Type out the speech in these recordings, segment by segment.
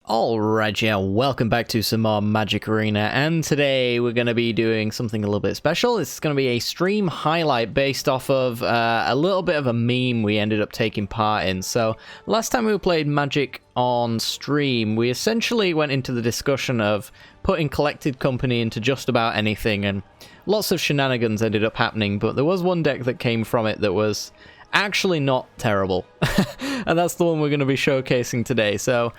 Alright, yeah, welcome back to some more Magic Arena, and today we're going to be doing something a little bit special. This is going to be a stream highlight based off of a little bit of a meme we ended up taking part in. So, last time we played Magic on stream, we essentially went into the discussion of putting Collected Company into just about anything, and lots of shenanigans ended up happening, but there was one deck that came from it that was actually not terrible, and that's the one we're going to be showcasing today. So,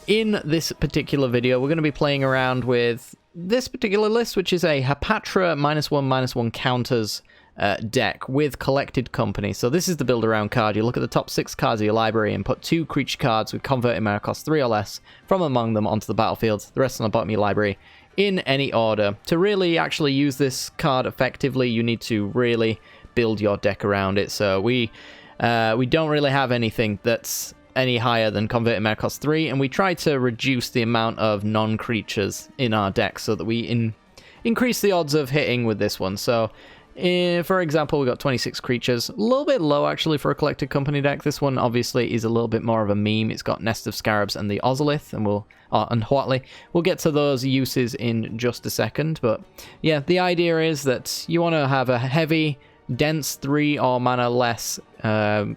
in this particular video, we're going to be playing around with this particular list, which is a Hapatra -1/-1 counters deck with Collected Company. So this is the build around card. You look at the top 6 cards of your library and put 2 creature cards with converted mana cost 3 or less from among them onto the battlefield, the rest on the bottom of your library in any order. To really actually use this card effectively, you need to really build your deck around it. So we don't really have anything that's any higher than converted mana cost 3, and we try to reduce the amount of non-creatures in our deck so that we increase the odds of hitting with this one. So for example, we got 26 creatures, a little bit low actually for a Collected Company deck. This one obviously is a little bit more of a meme. It's got Nest of Scarabs and the Ozolith, and and Huatli. We'll get to those uses in just a second, but yeah, the idea is that you want to have a heavy, dense 3 or mana less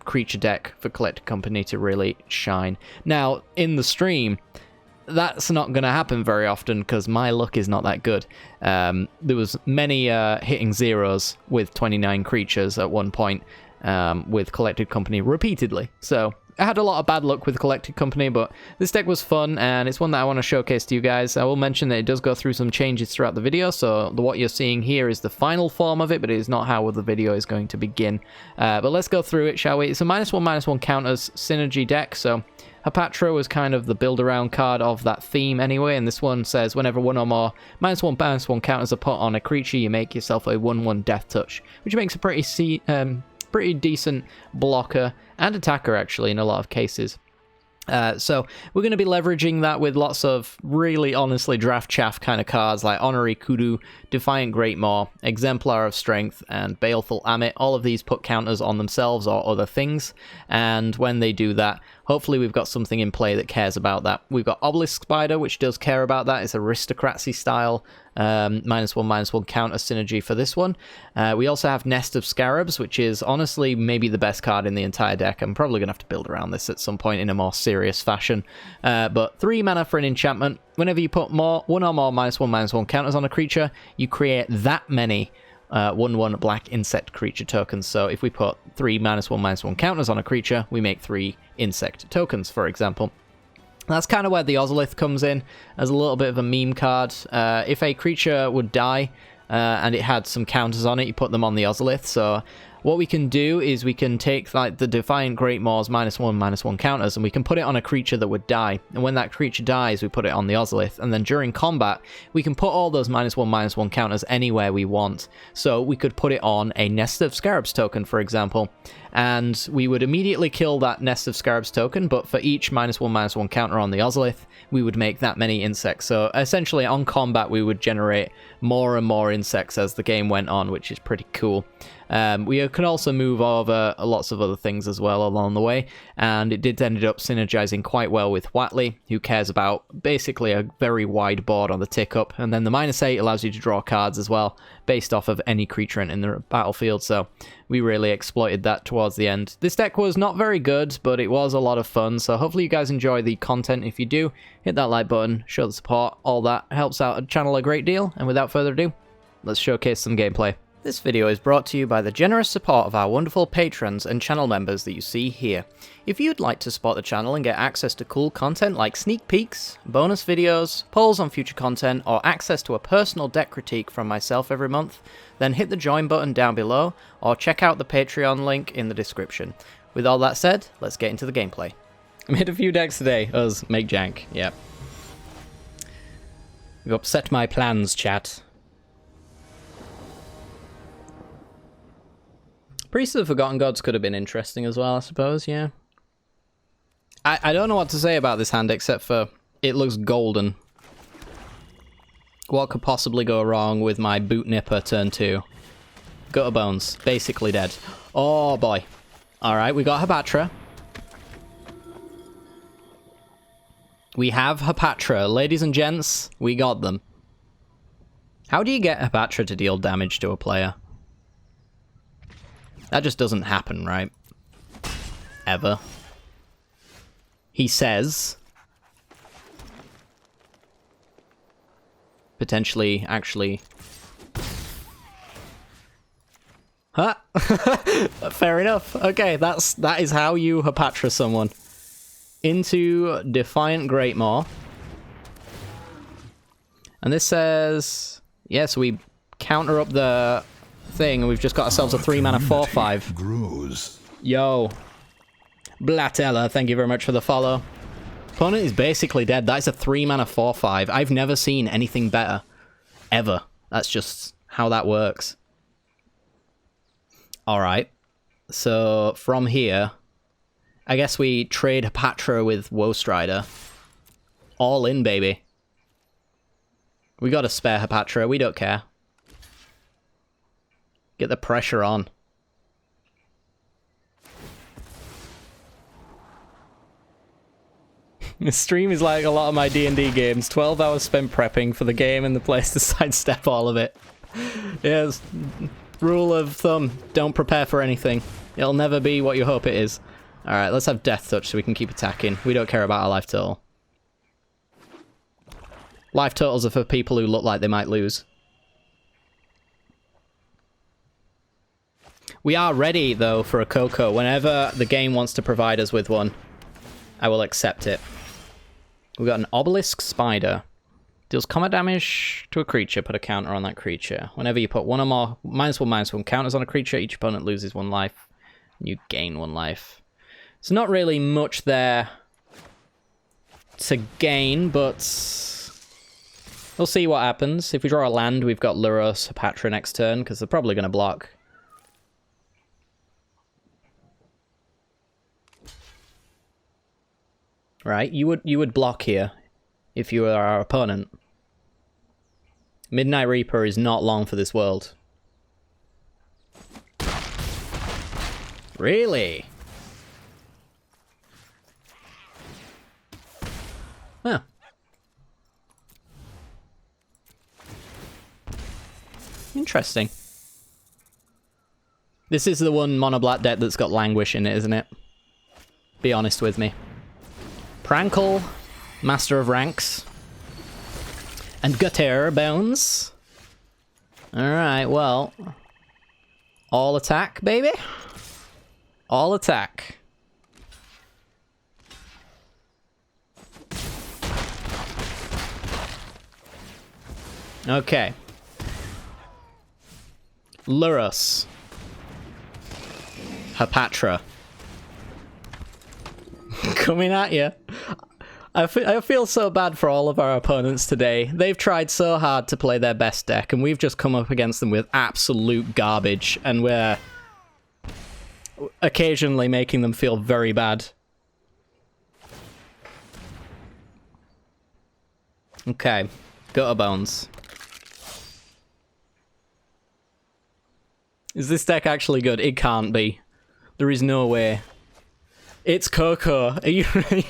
creature deck for Collected Company to really shine. Now, in the stream, that's not going to happen very often because my luck is not that good. There was many hitting zeros with 29 creatures at one point with Collected Company repeatedly. So I had a lot of bad luck with Collected Company, but this deck was fun, and it's one that I want to showcase to you guys. I will mention that it does go through some changes throughout the video, so what you're seeing here is the final form of it, but it is not how the video is going to begin. But let's go through it, shall we? It's a -1/-1 counters synergy deck, so Hapatra was kind of the build-around card of that theme anyway, and this one says whenever one or more -1/-1 counters are put on a creature, you make yourself a 1/1 Death Touch, which makes a pretty decent blocker and attacker actually in a lot of cases. So we're going to be leveraging that with lots of really honestly draft chaff kind of cards like Honorary Kudu, Defiant Greatmaw, Exemplar of Strength, and Baleful Amit. All of these put counters on themselves or other things, and when they do that, hopefully we've got something in play that cares about that. We've got Obelisk Spider, which does care about that. It's aristocracy style -1/-1 counter synergy for this one. We also have Nest of Scarabs, which is honestly maybe the best card in the entire deck. I'm probably going to have to build around this at some point in a more serious fashion. But 3 mana for an enchantment. Whenever you put one or more -1/-1 counters on a creature, you create that many 1/1 black insect creature tokens. So if we put 3 -1/-1 counters on a creature, we make 3 insect tokens, for example. That's kind of where the Ozolith comes in as a little bit of a meme card. If a creature would die and it had some counters on it, you put them on the Ozolith. So what we can do is we can take like the Defiant Greatmaw's -1/-1 counters, and we can put it on a creature that would die. And when that creature dies, we put it on the Ozolith. And then during combat, we can put all those -1/-1 counters anywhere we want. So we could put it on a Nest of Scarabs token, for example, and we would immediately kill that Nest of Scarabs token, but for each -1/-1 counter on the Ozolith, we would make that many insects. So essentially on combat, we would generate more and more insects as the game went on, which is pretty cool. We can also move over lots of other things as well along the way, and it did end up synergizing quite well with Huatli, who cares about basically a very wide board on the tick up, and then the -8 allows you to draw cards as well, based off of any creature in the battlefield, so we really exploited that towards the end. This deck was not very good, but it was a lot of fun, so hopefully you guys enjoy the content. If you do, hit that like button, show the support, all that helps out the channel a great deal, and without further ado, let's showcase some gameplay. This video is brought to you by the generous support of our wonderful patrons and channel members that you see here. If you'd like to support the channel and get access to cool content like sneak peeks, bonus videos, polls on future content, or access to a personal deck critique from myself every month, then hit the join button down below, or check out the Patreon link in the description. With all that said, let's get into the gameplay. I made a few decks today. Us make jank, yep. You've upset my plans, chat. Priest of the Forgotten Gods could have been interesting as well, I suppose, yeah. I don't know what to say about this hand except for it looks golden. What could possibly go wrong with my Boot Nipper turn 2? Gutter Bones, basically dead. Oh boy. Alright, we got Hapatra. We have Hapatra. Ladies and gents, we got them. How do you get Hapatra to deal damage to a player? That just doesn't happen, right? Ever. He says. Potentially, actually. Huh? Fair enough. Okay, that is how you Hapatra someone. Into Defiant Greatmaw. And this says... Yes, we counter up the thing, and we've just got ourselves a 3-mana 4/5. Grows. Yo. Blatella, thank you very much for the follow. Opponent is basically dead. That's a 3-mana 4/5. I've never seen anything better. Ever. That's just how that works. Alright. So, from here, I guess we trade Hapatra with Woestrider. All in, baby. We got a spare Hapatra, we don't care. Get the pressure on. This stream is like a lot of my D&D games. 12 hours spent prepping for the game and the place to sidestep all of it. Yes, rule of thumb, don't prepare for anything. It'll never be what you hope it is. Alright, let's have Death Touch so we can keep attacking. We don't care about our life total. Life totals are for people who look like they might lose. We are ready, though, for a CoCo. Whenever the game wants to provide us with one, I will accept it. We've got an Obelisk Spider. Deals combat damage to a creature, put a counter on that creature. Whenever you put one or more -1/-1 counters on a creature, each opponent loses 1 life, and you gain 1 life. It's not really much there to gain, but we'll see what happens. If we draw a land, we've got Luros, Hapatra next turn, because they're probably going to block. Right, you would block here if you were our opponent. Midnight Reaper is not long for this world. Really? Huh. Interesting. This is the one mono black deck that's got Languish in it, isn't it? Be honest with me. Prankle, Master of Ranks, and Gutter Bones. Alright, well. All attack, baby. All attack. Okay. Luros. Hapatra. Coming at you. I feel so bad for all of our opponents today. They've tried so hard to play their best deck, and we've just come up against them with absolute garbage, and we're occasionally making them feel very bad. Okay, Gutter Bones. Is this deck actually good? It can't be. There is no way. It's CoCo. Are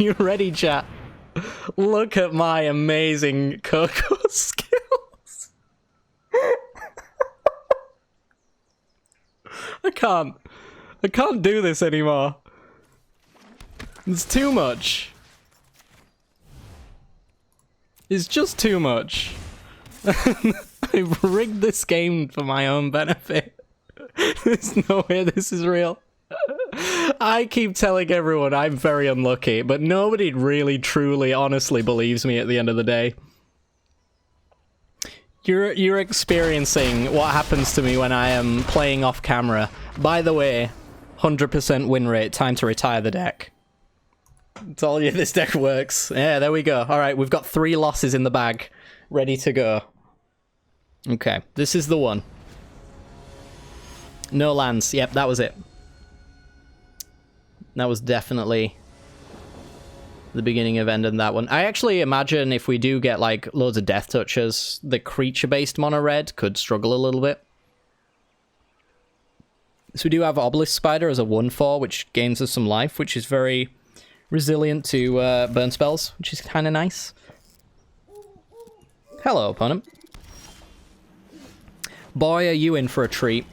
you ready, chat? Look at my amazing CoCo skills. I can't do this anymore. It's too much. It's just too much. I've rigged this game for my own benefit. There's no way this is real. I keep telling everyone I'm very unlucky, but nobody really, truly, honestly believes me at the end of the day. You're experiencing what happens to me when I am playing off camera. By the way, 100% win rate, time to retire the deck. I told you this deck works. Yeah, there we go. Alright, we've got 3 losses in the bag. Ready to go. Okay, this is the one. No lands. Yep, that was it. That was definitely the beginning of ending that one. I actually imagine if we do get, like, loads of Death Touches, the creature-based mono-red could struggle a little bit. So we do have Obelisk Spider as a 1/4, which gains us some life, which is very, resilient to burn spells, which is kind of nice. Hello, opponent. Boy, are you in for a treat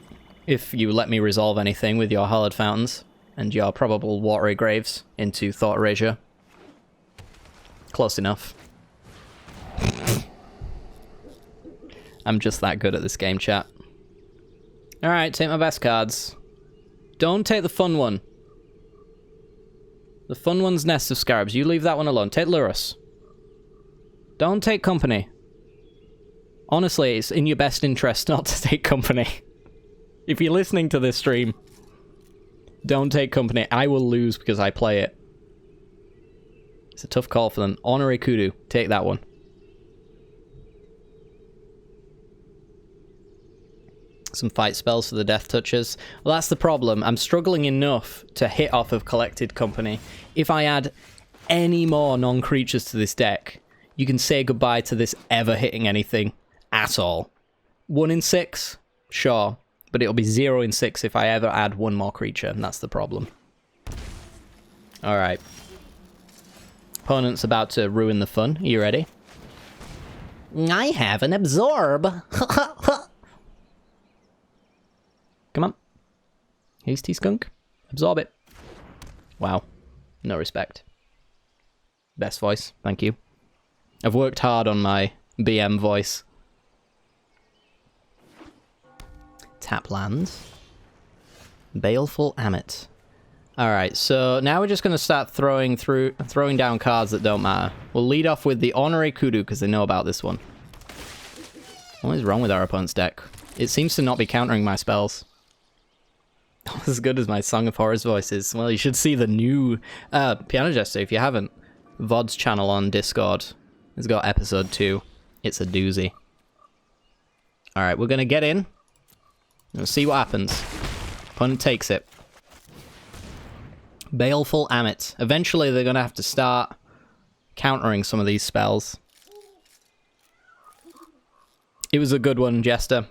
if you let me resolve anything with your Hallowed Fountains and your probable Watery Graves into Thought Erasure. Close enough. I'm just that good at this game, chat. Alright, take my best cards. Don't take the fun one. The fun one's Nest of Scarabs. You leave that one alone. Take Lurus. Don't take Company. Honestly, it's in your best interest not to take Company. If you're listening to this stream, don't take Company. I will lose because I play it. It's a tough call for them. Honorary Kudu. Take that one. Some fight spells for the Death Touchers. Well, that's the problem. I'm struggling enough to hit off of Collected Company. If I add any more non-creatures to this deck, you can say goodbye to this ever hitting anything at all. 1 in 6? Sure. But it'll be 0 in 6 if I ever add one more creature, and that's the problem. Alright. Opponent's about to ruin the fun. Are you ready? I have an Absorb. Come on. Hasty Skunk. Absorb it. Wow. No respect. Best voice. Thank you. I've worked hard on my BM voice. Tap lands. Baleful Amit. Alright, so now we're just going to start throwing down cards that don't matter. We'll lead off with the Honorary Kudu, because they know about this one. What is wrong with our opponent's deck? It seems to not be countering my spells. Not as good as my Song of Horrors voice is. Well, you should see the new PianoJester if you haven't. VOD's channel on Discord. It's got episode 2. It's a doozy. Alright, we're going to get in. We'll see what happens. Opponent takes it. Baleful Amit. Eventually they're going to have to start countering some of these spells. It was a good one, Jester.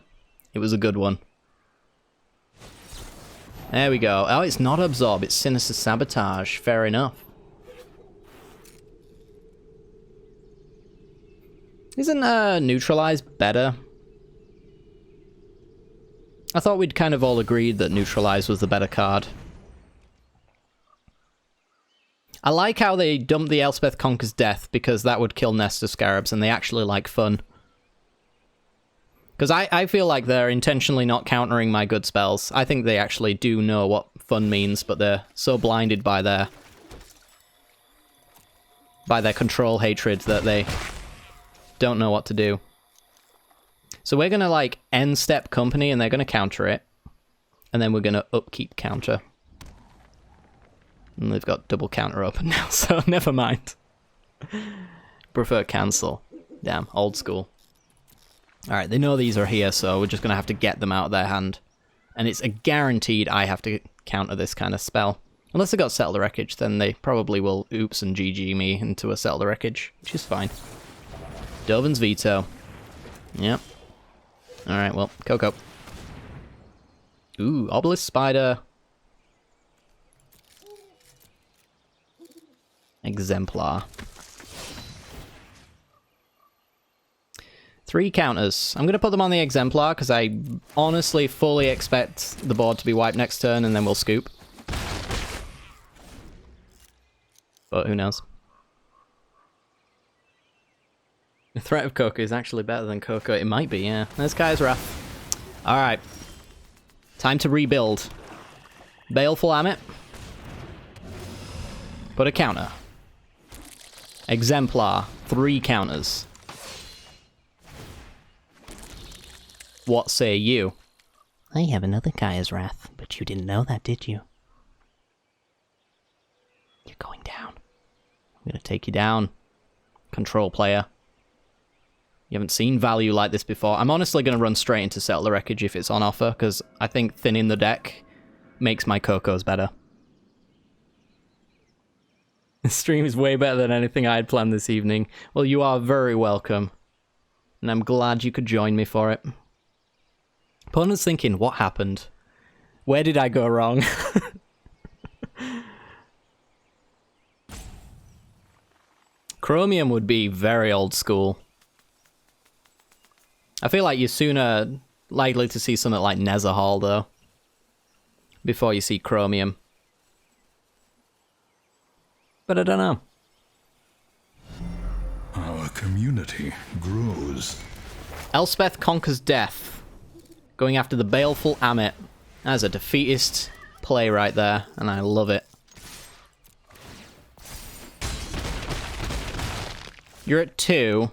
It was a good one. There we go. Oh, it's not Absorb, it's Sinister Sabotage. Fair enough. Isn't Neutralize better? I thought we'd kind of all agreed that Neutralize was the better card. I like how they dumped the Elspeth Conquers Death, because that would kill Nest of Scarabs, and they actually like fun. Because I feel like they're intentionally not countering my good spells. I think they actually do know what fun means, but they're so blinded by their control hatred that they don't know what to do. So we're going to, like, end step Company, and they're going to counter it. And then we're going to upkeep counter. And they've got double counter open now, so never mind. Prefer cancel. Damn, old school. Alright, they know these are here, so we're just going to have to get them out of their hand. And it's a guaranteed I have to counter this kind of spell. Unless they got Settle the Wreckage, then they probably will oops and GG me into a Settle the Wreckage, which is fine. Dovin's Veto. Yep. Alright, well, CoCo. Ooh, Obelisk Spider. Exemplar. 3 counters. I'm going to put them on the Exemplar because I honestly fully expect the board to be wiped next turn and then we'll scoop. But who knows? The threat of CoCo is actually better than CoCo. It might be, yeah. There's Kaya's Wrath. Alright. Time to rebuild. Baleful Amit. Put a counter. Exemplar. 3 counters. What say you? I have another Kaya's Wrath, but you didn't know that, did you? You're going down. I'm going to take you down. Control player. You haven't seen value like this before. I'm honestly going to run straight into Settle the Wreckage if it's on offer, because I think thinning the deck makes my CoCos better. The stream is way better than anything I had planned this evening. Well, you are very welcome. And I'm glad you could join me for it. Opponent's thinking, what happened? Where did I go wrong? Chromium would be very old school. I feel like you're sooner likely to see something like Nezahal, though, before you see Chromium. But I don't know. Our community grows. Elspeth conquers death, going after the baleful Amit. That's a defeatist play right there, and I love it. You're at 2,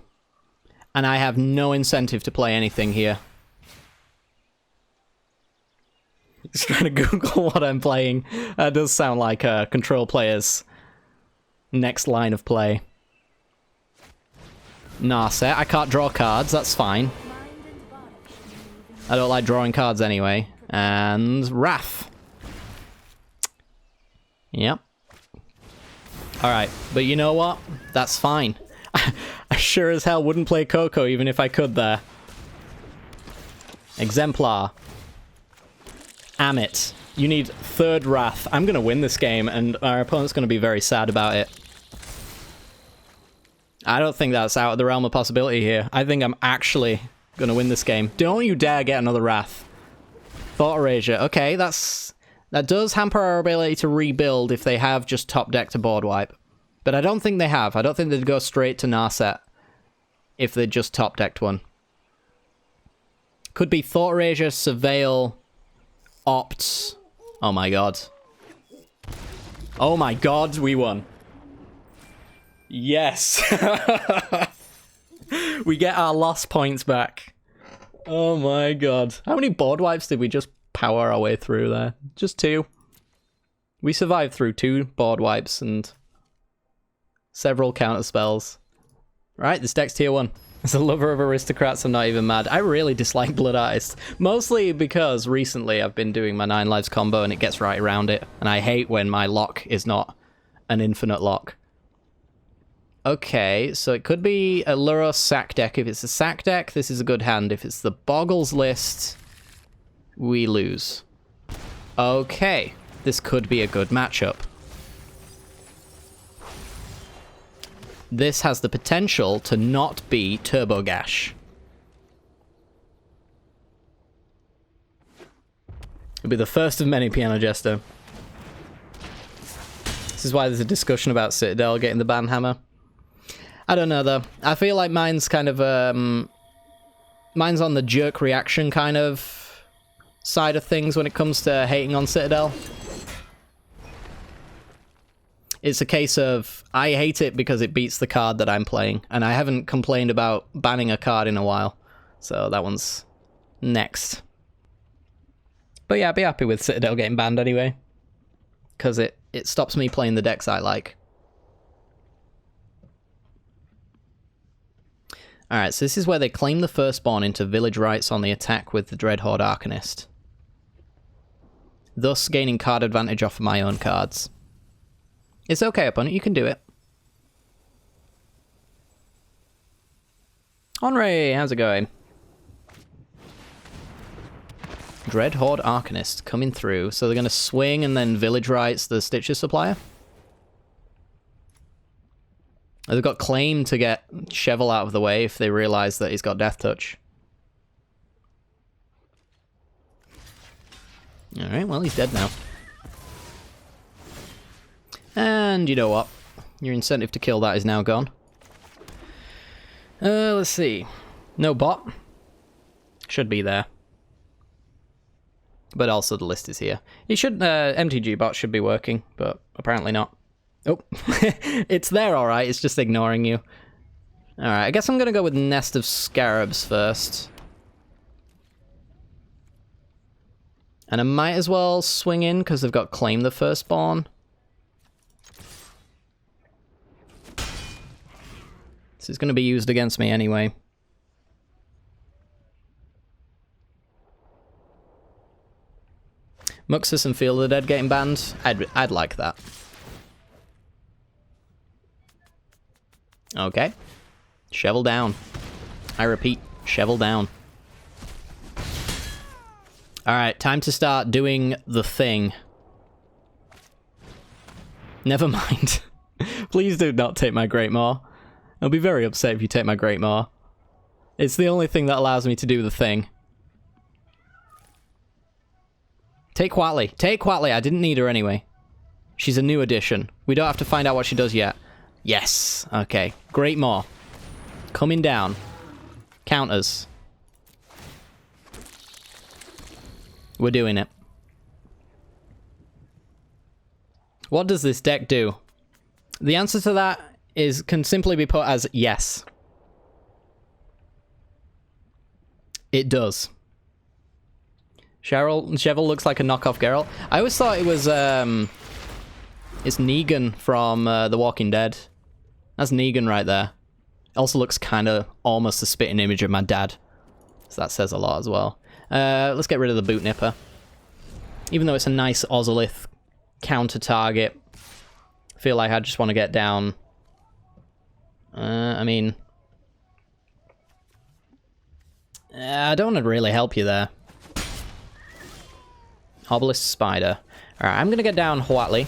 and I have no incentive to play anything here. Just trying to Google what I'm playing. That does sound like a control player's next line of play. Narset. I can't draw cards, that's fine. I don't like drawing cards anyway. And Wrath. Yep. Alright, but you know what? That's fine. I sure as hell wouldn't play CoCo even if I could there. Exemplar. Amit. You need 3rd Wrath. I'm gonna win this game and our opponent's gonna be very sad about it. I don't think that's out of the realm of possibility here. I think I'm actually gonna win this game. Don't you dare get another Wrath. Thought Erasure. Okay, that does hamper our ability to rebuild if they have just top deck to board wipe. But I don't think they have. I don't think they'd go straight to Narset if they just top decked one. Could be Thought Erasure, Surveil, Opt. Oh my god. Oh my god, we won. Yes. We get our lost points back. Oh my god. How many board wipes did we just power our way through there? Just 2. We survived through 2 board wipes and several counter spells. Right, this deck's tier 1. As a lover of aristocrats, I'm not even mad. I really dislike Blood Artist. Mostly because recently I've been doing my 9 lives combo and it gets right around it. And I hate when my lock is not an infinite lock. Okay, so it could be a Luros sack deck. If it's a sack deck, this is a good hand. If it's the Boggles list, we lose. Okay, this could be a good matchup. This has the potential to not be Turbo Gash. It'll be the first of many PianoJester. This is why there's a discussion about Citadel getting the Banhammer. I don't know, though. I feel like mine's kind of, mine's on the jerk reaction kind of side of things when it comes to hating on Citadel. It's a case of, I hate it because it beats the card that I'm playing, and I haven't complained about banning a card in a while, so that one's next. But yeah, I'd be happy with Citadel getting banned anyway, because it stops me playing the decks I like. Alright, so this is where they claim the firstborn into village rights on the attack with the Dreadhorde Arcanist, thus gaining card advantage off of my own cards. It's okay, opponent, you can do it. Henri, how's it going? Dreadhorde Arcanist coming through, so they're going to swing and then village rights the Stitcher Supplier? They've got claim to get Cheval out of the way if they realise that he's got Death Touch. Alright, well, he's dead now. And you know what? Your incentive to kill that is now gone. Let's see. No bot. Should be there. But also the list is here. It should, MTG bot should be working, but apparently not. Oh, it's there alright, it's just ignoring you. Alright, I guess I'm gonna go with Nest of Scarabs first. And I might as well swing in, because they've got Claim the Firstborn. This is gonna be used against me anyway. Muxus and Field of the Dead getting banned? I'd like that. Okay. Shovel down. I repeat, shovel down. Alright, time to start doing the thing. Never mind. Please do not take my Great Maw. I'll be very upset if you take my Great Maw. It's the only thing that allows me to do the thing. Take Huatli. Take Huatli. I didn't need her anyway. She's a new addition. We don't have to find out what she does yet. Yes. Okay. Great Maw. Coming down. Counters. We're doing it. What does this deck do? The answer to that can simply be put as yes. It does. Cheryl looks like a knockoff Geralt. I always thought it was, it's Negan from The Walking Dead. That's Negan right there. Also looks kind of almost a spitting image of my dad. So that says a lot as well. Let's get rid of the Boot Nipper. Even though it's a nice Ozolith counter target, I feel like I just want to get down. I mean, I don't want to really help you there. Obelisk Spider. Alright, I'm going to get down Huatli.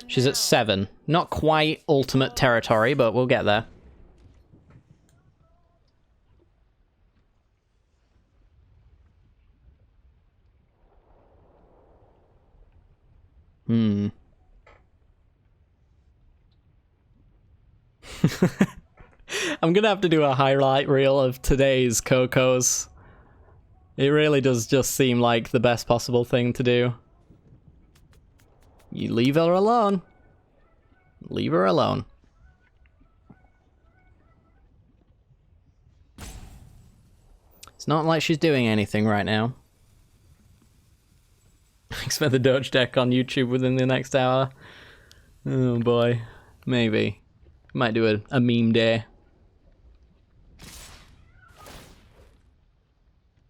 She's at 7. Not quite ultimate territory, but we'll get there. I'm gonna have to do a highlight reel of today's CoCos. It really does just seem like the best possible thing to do. You leave her alone. Leave her alone. It's not like she's doing anything right now. Expect the Doge deck on YouTube within the next hour. Oh boy. Maybe. Might do a meme day.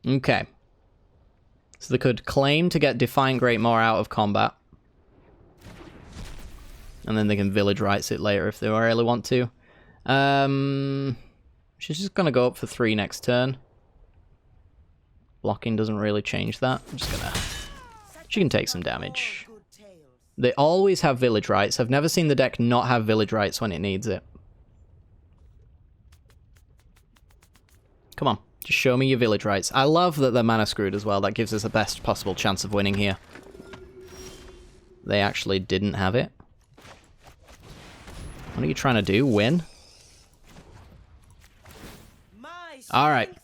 Okay. So they could claim to get Defiant Great Maw out of combat. And then they can Village Rights it later if they really want to. She's just gonna go up for 3 next turn. Blocking doesn't really change that. I'm just gonna... She can take some damage. They always have Village Rights. I've never seen the deck not have Village Rights when it needs it. Come on, just show me your Village Rights. I love that they're mana screwed as well. That gives us the best possible chance of winning here. They actually didn't have it. What are you trying to do? Win? Alright.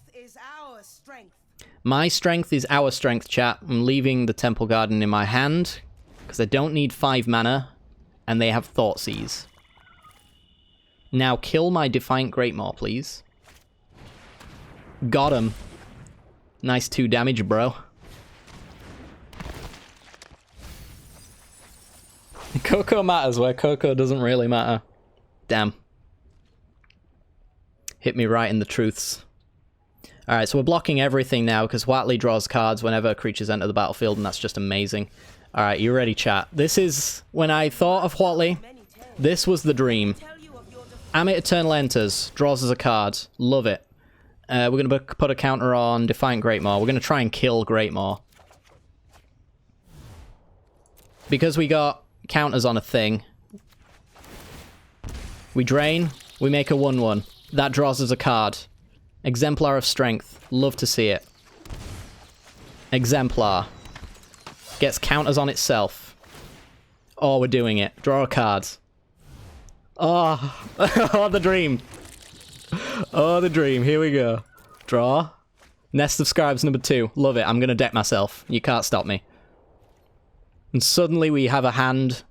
My strength is our strength, chat. I'm leaving the Temple Garden in my hand, because I don't need 5 mana, and they have Thoughtseize. Now kill my Defiant Great Maw, please. Got him. Nice 2 damage, bro. CoCo matters where CoCo doesn't really matter. Damn. Hit me right in the truths. Alright, so we're blocking everything now because Huatli draws cards whenever creatures enter the battlefield, and that's just amazing. Alright, you ready, chat? This is... When I thought of Huatli, this was the dream. Amit Eternal enters, draws us a card. Love it. We're going to put a counter on Defiant Great Maw. We're going to try and kill Great Maw. Because we got counters on a thing. We drain, we make a 1/1. That draws us a card. Exemplar of Strength. Love to see it. Exemplar. Gets counters on itself. Oh, we're doing it. Draw a card. Oh, oh, the dream. Oh, the dream. Here we go. Draw. Nest of Scribes number 2. Love it. I'm going to deck myself. You can't stop me. And suddenly we have a hand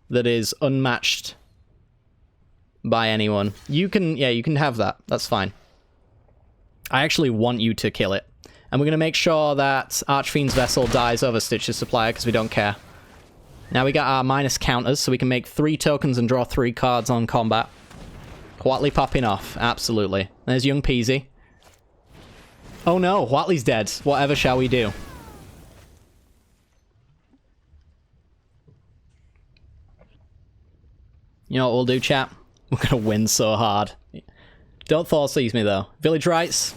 that is unmatched by anyone. You can, yeah, you can have that. That's fine. I actually want you to kill it. And we're going to make sure that Archfiend's Vessel dies over Stitch's Supplier because we don't care. Now we got our minus counters, so we can make 3 tokens and draw 3 cards on combat. Huatli popping off. Absolutely. There's young Peasy. Oh no, Huatli's dead. Whatever shall we do? You know what we'll do, chat? We're gonna win so hard. Don't Thoughtseize me, though. Village Rights.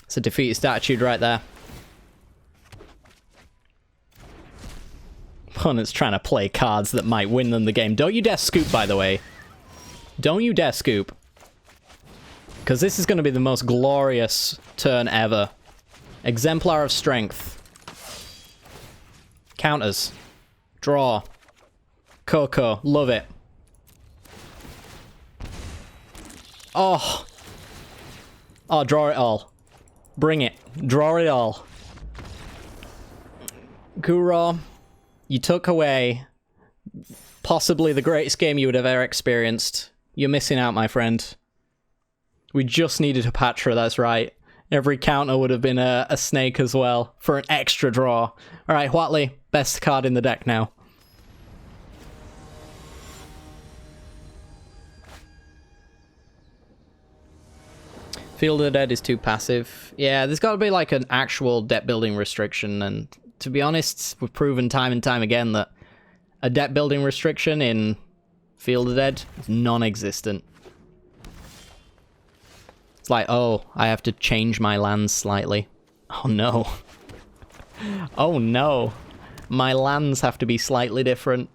It's a defeated statue right there. opponent's trying to play cards that might win them the game. Don't you dare scoop, by the way. Don't you dare scoop. Because this is going to be the most glorious turn ever. Exemplar of Strength. Counters. Draw. CoCo. Love it. Oh. Oh, draw it all. Bring it. Draw it all. Kuro, you took away possibly the greatest game you would have ever experienced. You're missing out, my friend. We just needed Hapatra, that's right. Every counter would have been a snake as well, for an extra draw. Alright, Huatley, best card in the deck now. Field of the Dead is too passive. Yeah, there's got to be like an actual deck building restriction, and to be honest, we've proven time and time again that a deck building restriction in Field of the Dead is non-existent. It's like, oh, I have to change my lands slightly. Oh no. Oh no. My lands have to be slightly different.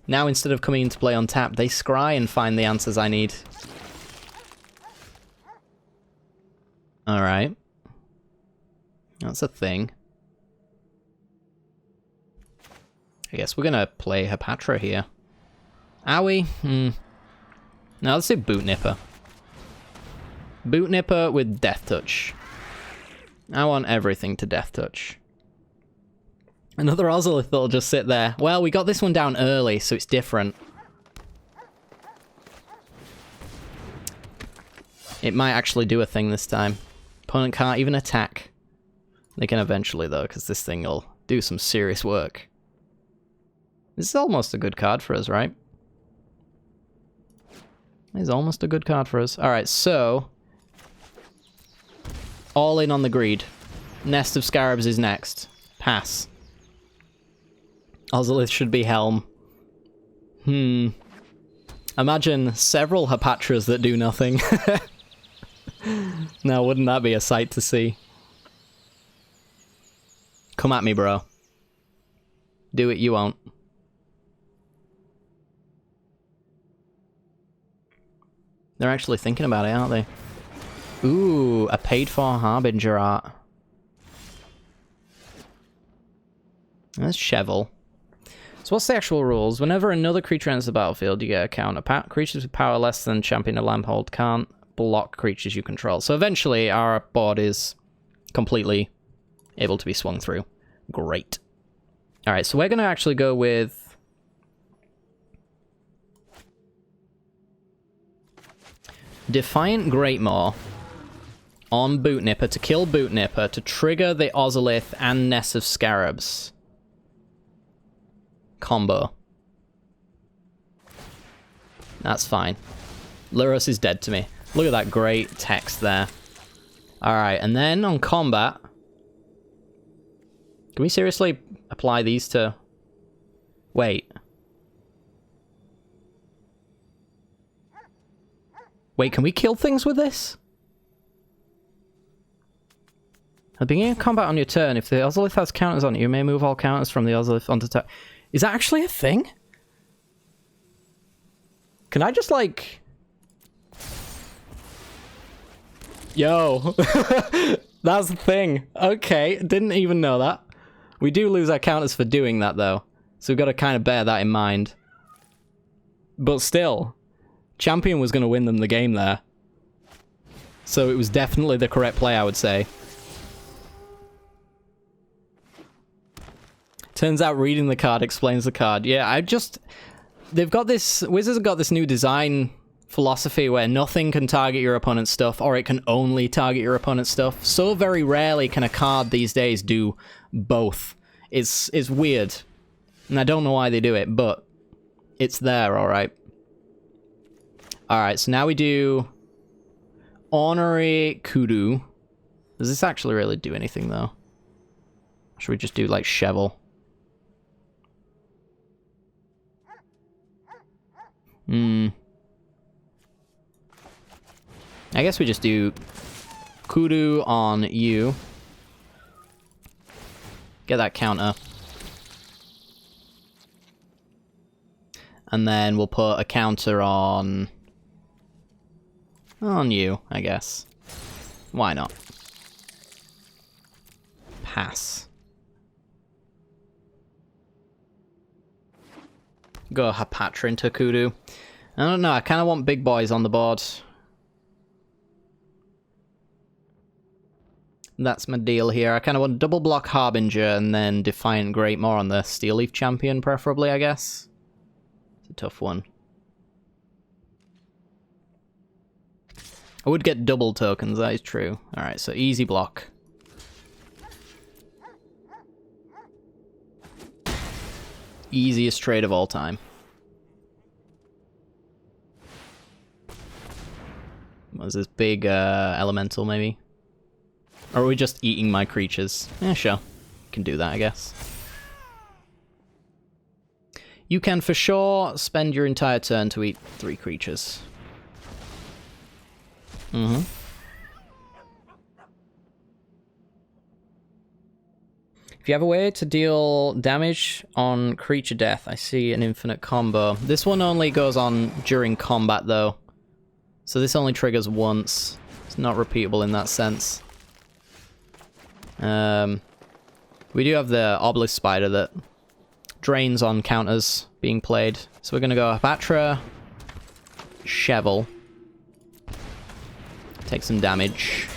Now instead of coming into play on tap, they scry and find the answers I need. Alright. That's a thing. I guess we're gonna play Hapatra here. Are we? No, let's do Boot Nipper. Boot Nipper with Death Touch. I want everything to Death Touch. Another Ozolith that'll just sit there. Well, we got this one down early, so it's different. It might actually do a thing this time. Opponent can't even attack. They can eventually, though, because this thing will do some serious work. This is almost a good card for us, right? It's almost a good card for us. Alright, so... all in on the greed. Nest of Scarabs is next. Pass. Ozolith should be Helm. Imagine several Hapatras that do nothing. Now, wouldn't that be a sight to see? Come at me, bro. Do it, you won't. They're actually thinking about it, aren't they? Ooh, a paid-for Harbinger art. That's Chevel. So what's the actual rules? Whenever another creature enters the battlefield, you get a counter. Creatures with power less than Champion of Lamphold can't block creatures you control. So eventually our board is completely able to be swung through. Great. Alright, so we're going to actually go with... Defiant Greatmaw on Boot Nipper to kill Boot Nipper to trigger the Ozolith and Nest of Scarabs combo. That's fine. Lurrus is dead to me. Look at that great text there. Alright, and then on combat... Can we seriously apply these to... Wait. Wait, can we kill things with this? At the beginning of combat on your turn, if the Ozolith has counters on it, you may move all counters from the Ozolith onto top. Is that actually a thing? Can I just, like... Yo! That's the thing. Okay, didn't even know that. We do lose our counters for doing that, though. So we've got to kind of bear that in mind. But still, Champion was going to win them the game there. So it was definitely the correct play, I would say. Turns out reading the card explains the card. Yeah, I just... They've got this... Wizards have got this new design philosophy where nothing can target your opponent's stuff, or it can only target your opponent's stuff. So very rarely can a card these days do both. It's weird. And I don't know why they do it, but it's there, alright. Alright, so now we do... Honorary Kudu. Does this actually really do anything, though? Should we just do, like, Chevel? I guess we just do Kudu on you. Get that counter. And then we'll put a counter on you, I guess. Why not? Pass. Go Hapatra into Kudu. I don't know, I kind of want big boys on the board. That's my deal here. I kind of want double block Harbinger and then Defiant Greatmore on the Steel Leaf Champion, preferably, I guess. It's a tough one. I would get double tokens, that is true. Alright, so easy block. Easiest trade of all time. Was this big elemental, maybe? Or are we just eating my creatures? Yeah, sure. Can do that, I guess. You can for sure spend your entire turn to eat 3 creatures. Mm-hmm. If you have a way to deal damage on creature death, I see an infinite combo. This one only goes on during combat, though. So this only triggers once. It's not repeatable in that sense. We do have the Obelisk Spider that drains on counters being played. So we're going to go Hapatra, Shovel. Take some damage.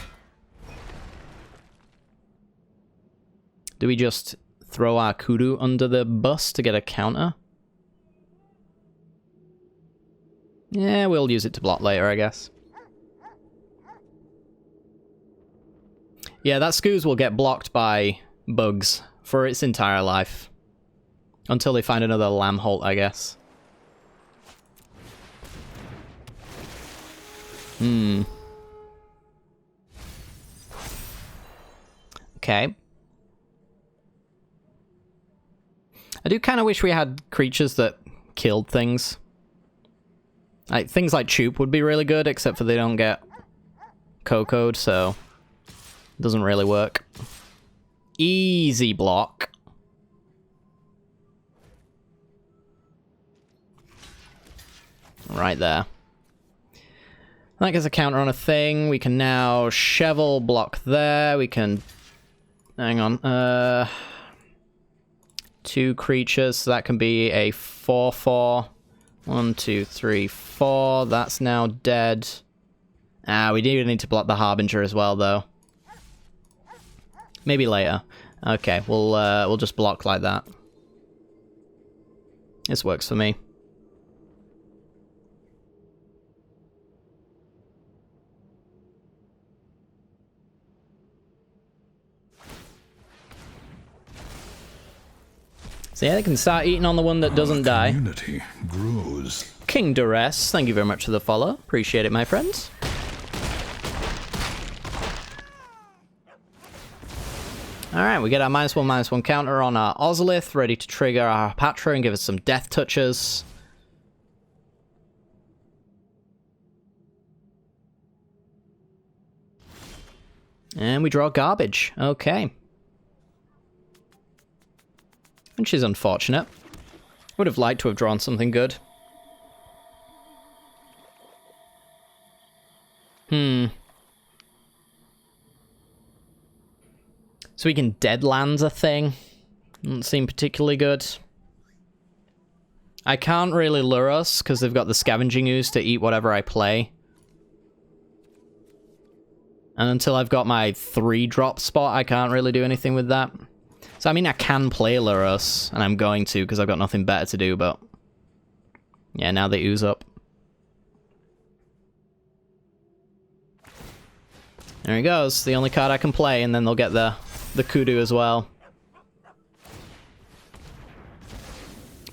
Do we just throw our Kudu under the bus to get a counter? Yeah, we'll use it to block later, I guess. Yeah, that Scooz will get blocked by bugs for its entire life. Until they find another Lamholt, I guess. Okay. I do kind of wish we had creatures that killed things. Like, things like Choop would be really good, except for they don't get CoCo'd, so it doesn't really work. Easy block. Right there. That gets a counter on a thing. We can now Shovel block there. We can... Hang on. 2 creatures, so that can be a 4/4. 1, 2, 3, 4. That's now dead. Ah, we do need to block the Harbinger as well, though. Maybe later. Okay, we'll just block like that. This works for me. So yeah, they can start eating on the one that doesn't die. Community grows. King Duress, thank you very much for the follow. Appreciate it, my friends. Alright, we get our -1/-1 counter on our Ozolith, ready to trigger our Hapatra and give us some death touches. And we draw garbage. Okay. Which is unfortunate. Would have liked to have drawn something good. So we can Deadlands a thing. Doesn't seem particularly good. I can't really lure us, because they've got the Scavenging Ooze to eat whatever I play. And until I've got my 3-drop spot, I can't really do anything with that. So, I mean, I can play Luros, and I'm going to, because I've got nothing better to do, but... Yeah, now they ooze up. There he goes, the only card I can play, and then they'll get the Kudu as well.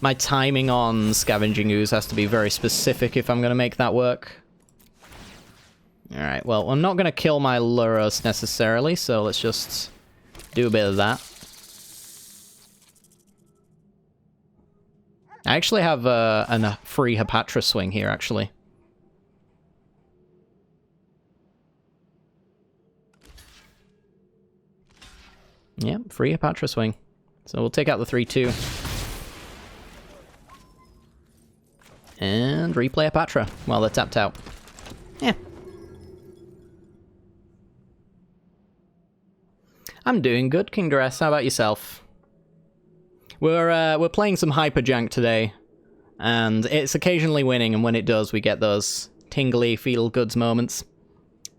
My timing on Scavenging Ooze has to be very specific if I'm going to make that work. Alright, well, I'm not going to kill my Luros necessarily, so let's just do a bit of that. I actually have a free Hapatra swing here, actually. Yeah, free Hapatra swing. So we'll take out the 3/2. And replay Hapatra while they're tapped out. Yeah. I'm doing good, King Dress. How about yourself? We're playing some Hyperjank today, and it's occasionally winning, and when it does, we get those tingly feel-goods moments.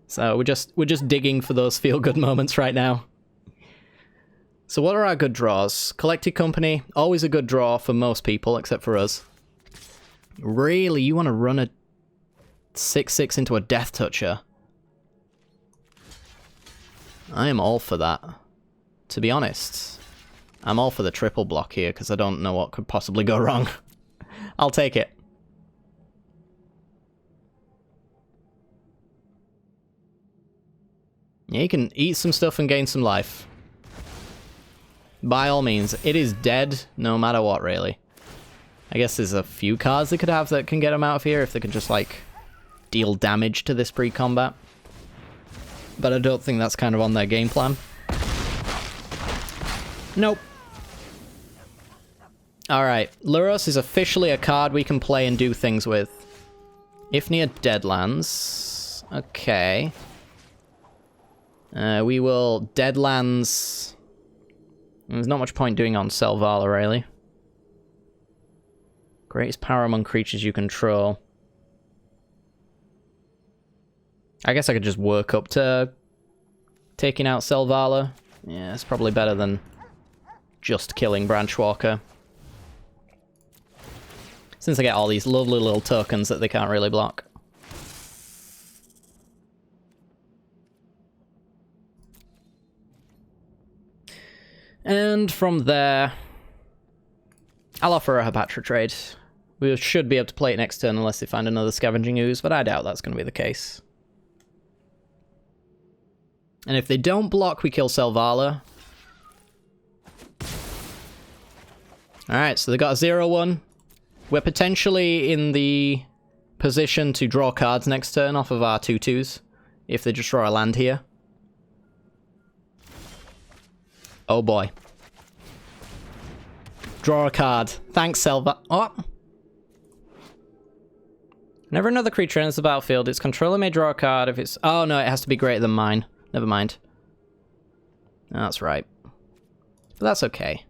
So we're just digging for those feel-good moments right now. So what are our good draws? Collected Company, always a good draw for most people, except for us. Really, you want to run a 6/6 into a Death Toucher? I am all for that. To be honest, I'm all for the triple block here, because I don't know what could possibly go wrong. I'll take it. Yeah, you can eat some stuff and gain some life. By all means, it is dead no matter what, really. I guess there's a few cards they could have that can get them out of here if they can just, like, deal damage to this pre-combat. But I don't think that's kind of on their game plan. Nope. Alright, Luros is officially a card we can play and do things with. If near Deadlands... Okay. We will Deadlands... There's not much point doing on Selvala, really. Greatest power among creatures you control. I guess I could just work up to taking out Selvala. Yeah, it's probably better than just killing Branchwalker. Since I get all these lovely little tokens that they can't really block. And from there, I'll offer a Hapatra trade. We should be able to play it next turn unless they find another Scavenging Ooze, but I doubt that's going to be the case. And if they don't block, we kill Selvala. Alright, so they got a 0/1. We're potentially in the position to draw cards next turn off of our 2/2s, if they just draw a land here. Oh boy. Draw a card. Thanks, Selva. Oh! Whenever another creature enters the battlefield, its controller may draw a card if it's... Oh no, it has to be greater than mine. Never mind. That's right. But that's okay.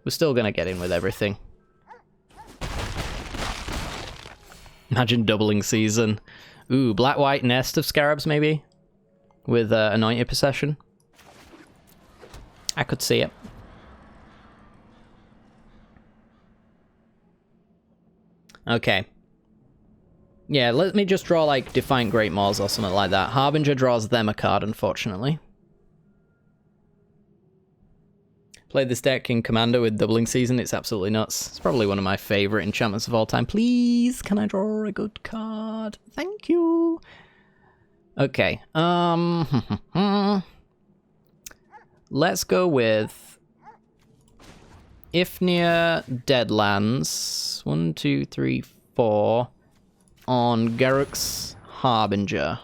We're still gonna get in with everything. Imagine doubling season. Ooh, black-white nest of scarabs, maybe? With Anointed Possession. I could see it. Okay. Yeah, let me just draw, like, Defiant Great Maws or something like that. Harbinger draws them a card, unfortunately. Played this deck in Commander with Doubling Season. It's absolutely nuts. It's probably one of my favorite enchantments of all time. Please, can I draw a good card? Thank you. Okay. Let's go with Ifnir Deadlands. 1, 2, 3, 4 on Garruk's Harbinger.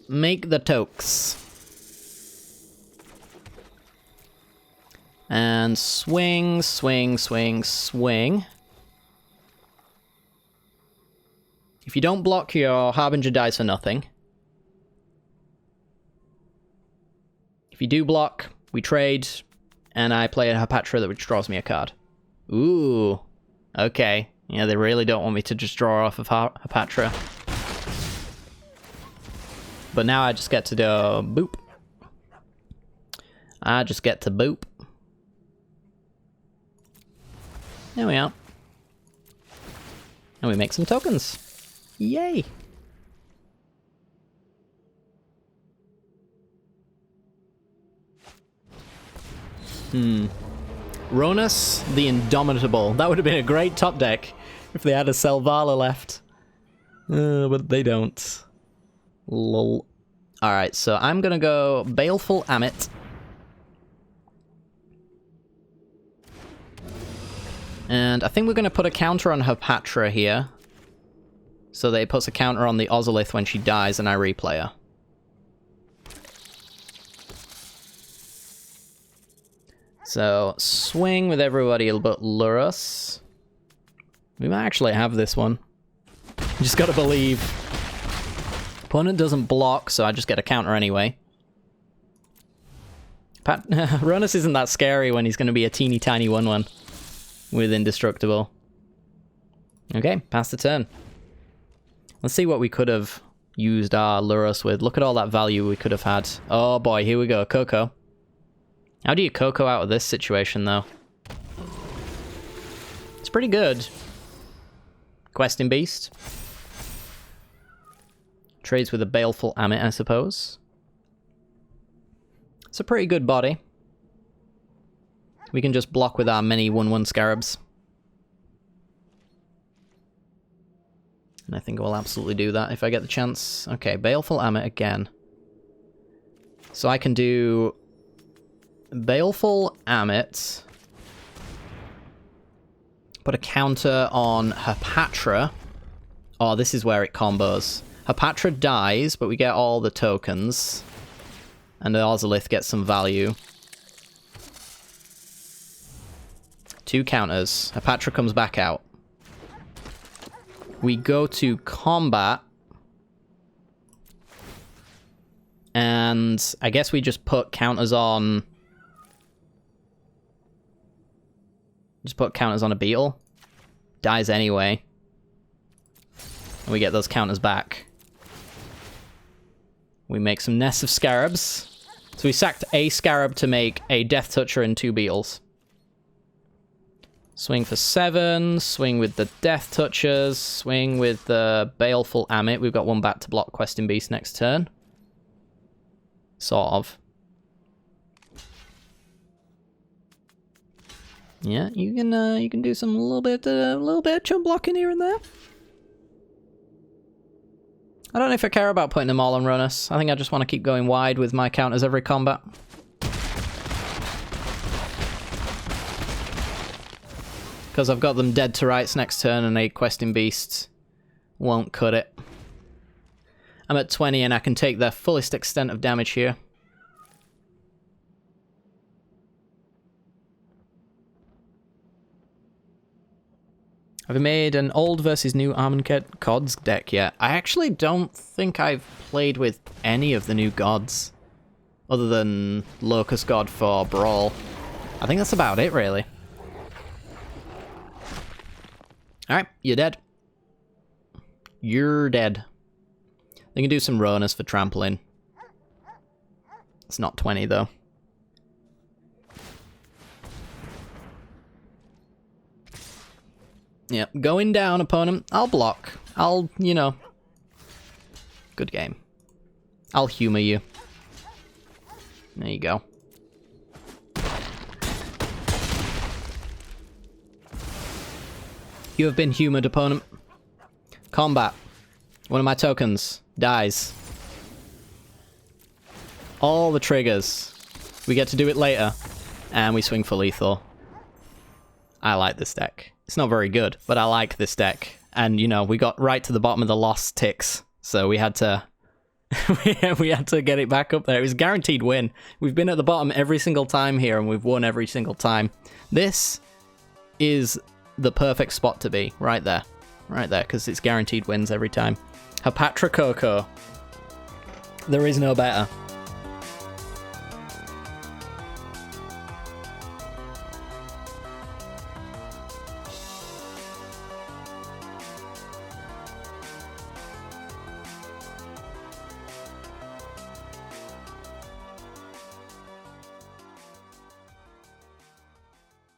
Make the tokes. And swing, swing, swing, swing. If you don't block, your Harbinger dies for nothing. If you do block, we trade, and I play a Hapatra that which draws me a card. Ooh. Okay. Yeah, they really don't want me to just draw off of Hapatra. But now I just get to do boop. I just get to boop. There we are. And we make some tokens. Yay! Ronus the Indomitable. That would have been a great top deck if they had a Selvala left. But they don't. Lol. Alright, so I'm gonna go Baleful Amit. And I think we're gonna put a counter on Hapatra here. So that it puts a counter on the Ozolith when she dies and I replay her. So, swing with everybody but Lurus. We might actually have this one. You just gotta believe. Opponent doesn't block, so I just get a counter anyway. Ronus isn't that scary when he's gonna be a teeny tiny 1/1 with Indestructible. Okay, pass the turn. Let's see what we could have used our Lurus with. Look at all that value we could have had. Oh boy, here we go, CoCo. How do you CoCo out of this situation, though? It's pretty good. Questing Beast. Trades with a Baleful Amit, I suppose. It's a pretty good body. We can just block with our many 1/1 Scarabs. And I think I will absolutely do that if I get the chance. Okay, Baleful Amit again. So I can do Baleful Amit. Put a counter on Hapatra. Oh, this is where it combos. Hapatra dies, but we get all the tokens. And the Ozolith gets some value. 2 counters. Hapatra comes back out. We go to combat. And I guess we just put counters on... Just put counters on a beetle. Dies anyway. And we get those counters back. We make some nests of scarabs. So we sacked a scarab to make a Death Toucher and 2 beetles. Swing for 7. Swing with the Death Touchers. Swing with the Baleful Amit. We've got 1 back to block Questing Beast next turn. Sort of. Yeah, you can do some little bit of chump blocking here and there. I don't know if I care about putting them all on Ronus. I think I just want to keep going wide with my counters every combat. Because I've got them dead to rights next turn and a Questing Beast won't cut it. I'm at 20 and I can take the fullest extent of damage here. Have I made an old versus new Armored Gods deck yet? I actually don't think I've played with any of the new gods. Other than Locust God for Brawl. I think that's about it, really. Alright, you're dead. You're dead. They can do some Ronus for trampling. It's not 20, though. Yeah, going down, opponent. I'll block. You know. Good game. I'll humor you. There you go. You have been humored, opponent. Combat. One of my tokens dies. All the triggers. We get to do it later. And we swing for lethal. I like this deck. It's not very good, but I like this deck. And, you know, we got right to the bottom of the lost ticks. So we had to... we had to get it back up there. It was a guaranteed win. We've been at the bottom every single time here, and we've won every single time. This is the perfect spot to be. Right there. Right there, because it's guaranteed wins every time. Hapatra CoCo. There is no better.